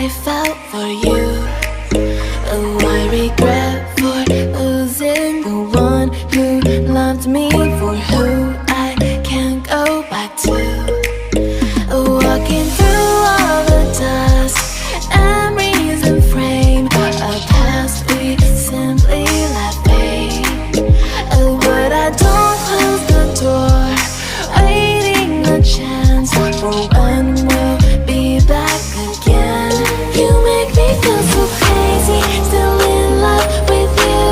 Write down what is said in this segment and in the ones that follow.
I felt for you. Oh, I regret for losing the one who loved me, for who I can't go back to. Walking through all the dust, memories and frame, a past we simply let fade. Oh, but I don't close the door, waiting a chance for when we'll be back again. You make me feel so crazy, still in love with you.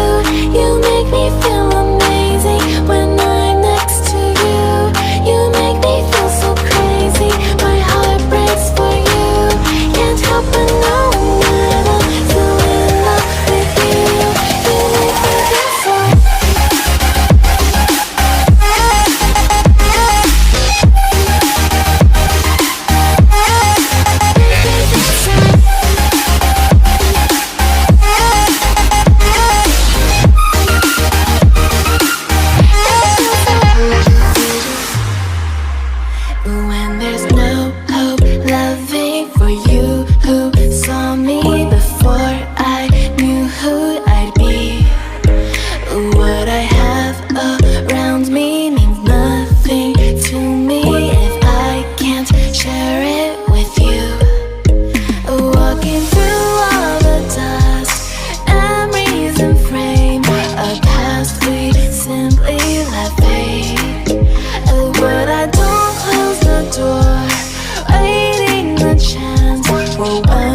You make me feel amazing when I'm next to you. You make me feel so crazy, my heart breaks for you. Can't help but know that I'm still in love with you. You make me feel so. When there's no hope, loving for you who saw me before I knew who I'd be. What I have around me means nothing to me if I can't share it with you. Walking through all the dust, memories and frame, a past we simply let fade. But I don't close the door, waiting the chance for when